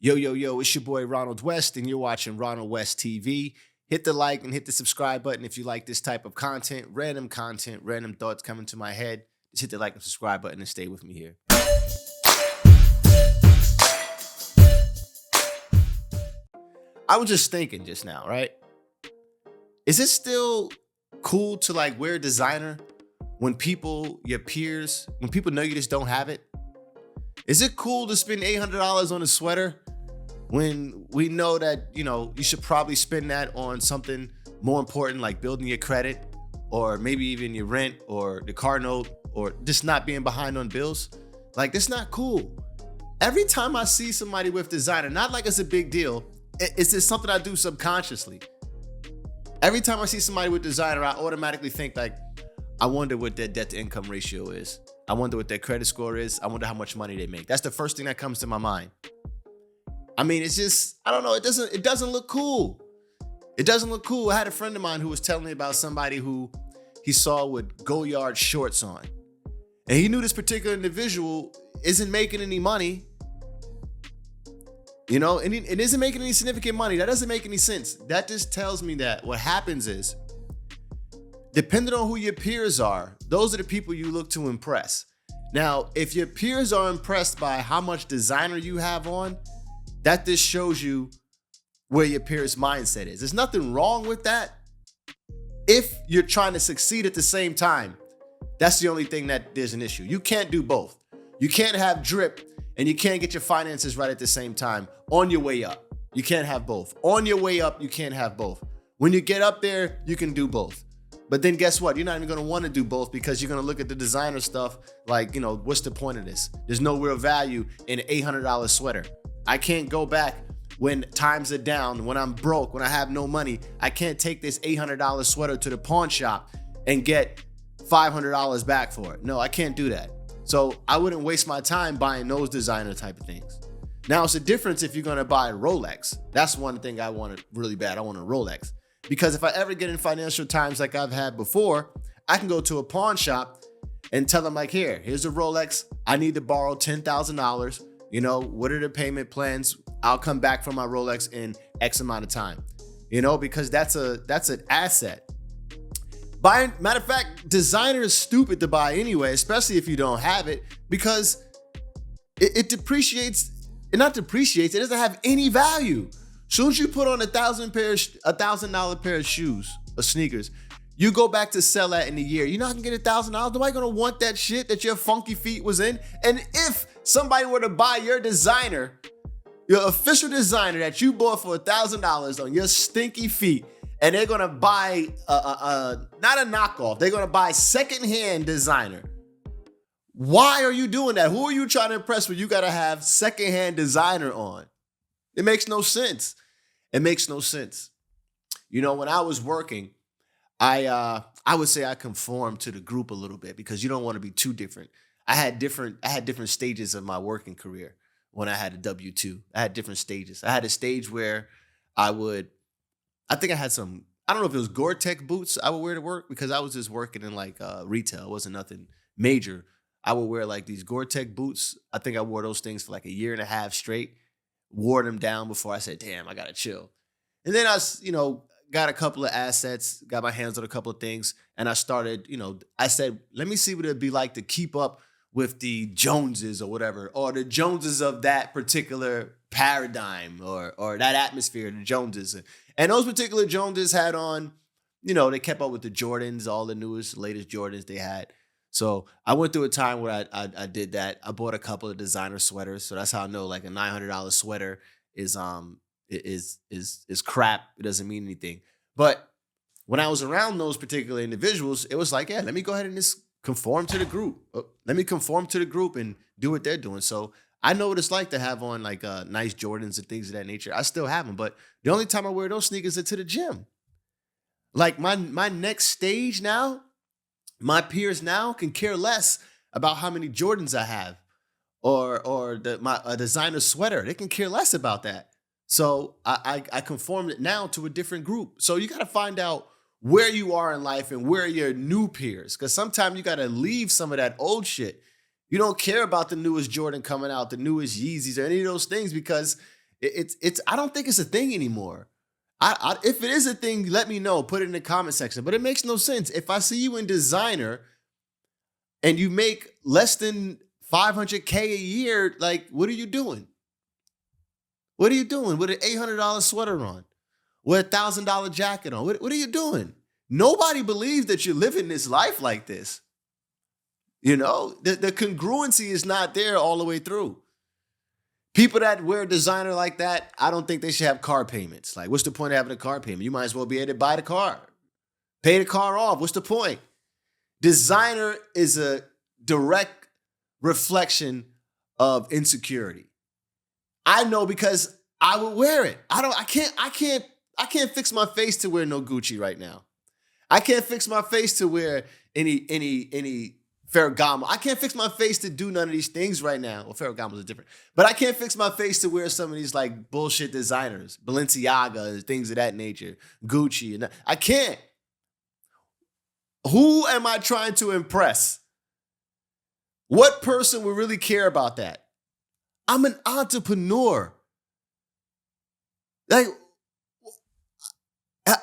Yo, yo, yo, it's your boy Ronald West, and you're watching Ronald West TV. Hit the like and hit the subscribe button if you like this type of content, random thoughts coming to my head. Just hit the like and subscribe button and stay with me here. I was just thinking just now, right? Is it still cool to like wear designer when your peers, when people know you just don't have it? Is it cool to spend $800 on a sweater when we know that, you should probably spend that on something more important like building your credit or maybe even your rent or the car note or just not being behind on bills? Like, that's not cool. Every time I see somebody with designer, not like it's a big deal, it's just something I do subconsciously. Every time I see somebody with designer, I automatically think like, I wonder what their debt to income ratio is. I wonder what their credit score is. I wonder how much money they make. That's the first thing that comes to my mind. I mean, it's just, I don't know. It doesn't look cool. It doesn't look cool. I had a friend of mine who was telling me about somebody who he saw with Go-Yard shorts on. And he knew this particular individual isn't making any money, and it isn't making any significant money. That doesn't make any sense. That just tells me that what happens is, depending on who your peers are, those are the people you look to impress. Now, if your peers are impressed by how much designer you have on, that just shows you where your peers' mindset is. There's nothing wrong with that if you're trying to succeed at the same time. That's the only thing that there's an issue. You can't do both. You can't have drip and you can't get your finances right at the same time on your way up. You can't have both. On your way up, you can't have both. When you get up there, you can do both. But then guess what? You're not even going to want to do both because you're going to look at the designer stuff like, what's the point of this? There's no real value in an $800 sweater. I can't go back when times are down, when I'm broke, when I have no money. I can't take this $800 sweater to the pawn shop and get $500 back for it. No, I can't do that. So I wouldn't waste my time buying those designer type of things. Now, it's a difference if you're going to buy a Rolex. That's one thing I wanted really bad. I want a Rolex. Because if I ever get in financial times like I've had before, I can go to a pawn shop and tell them like, here's a Rolex. I need to borrow $10,000. What are the payment plans? I'll come back for my Rolex in X amount of time. Because that's an asset. Matter of fact, designer is stupid to buy anyway, especially if you don't have it, because it depreciates. It not depreciates. It doesn't have any value. Soon as you put on $1,000 pair of shoes or sneakers, you go back to sell that in a year. You're not gonna get $1,000. Nobody gonna want that shit that your funky feet was in. And if somebody were to buy your designer, your official designer that you bought for $1,000 on your stinky feet, and they're gonna buy not a knockoff, they're gonna buy secondhand designer. Why are you doing that? Who are you trying to impress when you gotta have secondhand designer on? It makes no sense. It makes no sense. When I was working, I would say I conformed to the group a little bit because you don't want to be too different. I had different stages of my working career when I had a W-2. I had different stages. I had a stage where I think I had some, I don't know if it was Gore-Tex boots I would wear to work because I was just working in like retail. It wasn't nothing major. I would wear like these Gore-Tex boots. I think I wore those things for like a year and a half straight. Wore them down before I said, damn, I gotta chill. And then I, got a couple of assets, got my hands on a couple of things, and I started, I said, let me see what it'd be like to keep up with the Joneses or whatever, or the Joneses of that particular paradigm or that atmosphere, the Joneses. And those particular Joneses had on, they kept up with the Jordans, all the latest Jordans they had. So I went through a time where I did that. I bought a couple of designer sweaters. So that's how I know like a $900 sweater is crap. It doesn't mean anything. But when I was around those particular individuals, it was like, yeah, let me go ahead and just conform to the group. Let me conform to the group and do what they're doing. So I know what it's like to have on like nice Jordans and things of that nature. I still have them, but the only time I wear those sneakers is to the gym. Like my next stage now, my peers now can care less about how many Jordans I have or my designer sweater. They can care less about that. So I conformed it now to a different group. So you got to find out where you are in life and where are your new peers. Because sometimes you got to leave some of that old shit. You don't care about the newest Jordan coming out, the newest Yeezys or any of those things because It's I don't think it's a thing anymore. If it is a thing, let me know. Put it in the comment section. But it makes no sense. If I see you in designer and you make less than 500K a year, like, what are you doing? What are you doing with an $800 sweater on? With a $1,000 jacket on? What are you doing? Nobody believes that you're living this life like this. You know, the congruency is not there all the way through. People that wear designer like that, I don't think they should have car payments. Like, what's the point of having a car payment? You might as well be able to buy the car. Pay the car off. What's the point? Designer is a direct reflection of insecurity. I know because I would wear it. I can't fix my face to wear no Gucci right now. I can't fix my face to wear any Ferragamo. I can't fix my face to do none of these things right now. Well, Ferragamos are different. But I can't fix my face to wear some of these like bullshit designers, Balenciaga and things of that nature, Gucci. And I can't. Who am I trying to impress? What person would really care about that? I'm an entrepreneur. Like,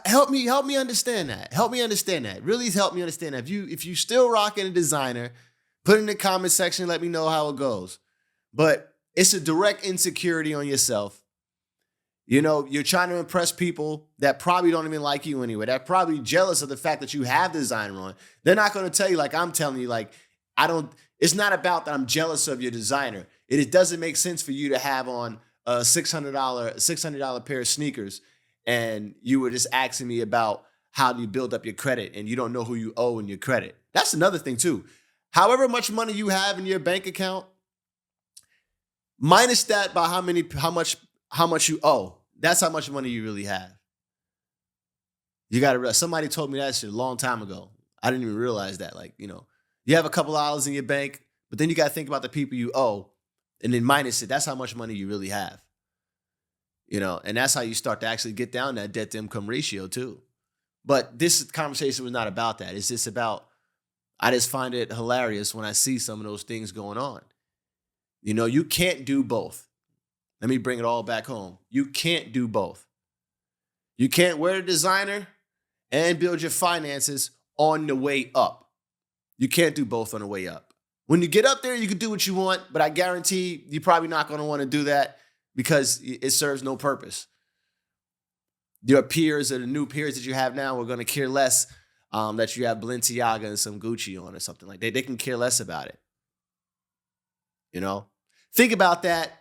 help me understand that. Help me understand that. Really help me understand that. If you still rocking a designer, put it in the comment section, let me know how it goes. But it's a direct insecurity on yourself. You know, you're trying to impress people that probably don't even like you anyway. They're probably jealous of the fact that you have designer on. They're not going to tell you like I'm telling you, like, it's not about that I'm jealous of your designer. It doesn't make sense for you to have on a $600 pair of sneakers and you were just asking me about how do you build up your credit and you don't know who you owe in your credit. That's another thing too. However much money you have in your bank account, minus that by how much you owe. That's how much money you really have. You got to realize, somebody told me that shit a long time ago. I didn't even realize that. Like, you know, you have a couple dollars in your bank, but then you got to think about the people you owe and then minus it. That's how much money you really have. You know, and that's how you start to actually get down that debt to income ratio too. But this conversation was not about that. It's just about, I just find it hilarious when I see some of those things going on. You know, you can't do both. Let me bring it all back home. You can't do both. You can't wear the designer and build your finances on the way up. You can't do both on the way up. When you get up there, you can do what you want, but I guarantee you're probably not going to want to do that because it serves no purpose. Your peers or the new peers that you have now are going to care less that you have Balenciaga and some Gucci on or something like that. They can care less about it. You know? Think about that.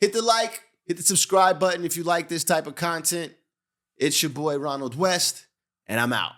Hit the like, hit the subscribe button if you like this type of content. It's your boy Ronald West, and I'm out.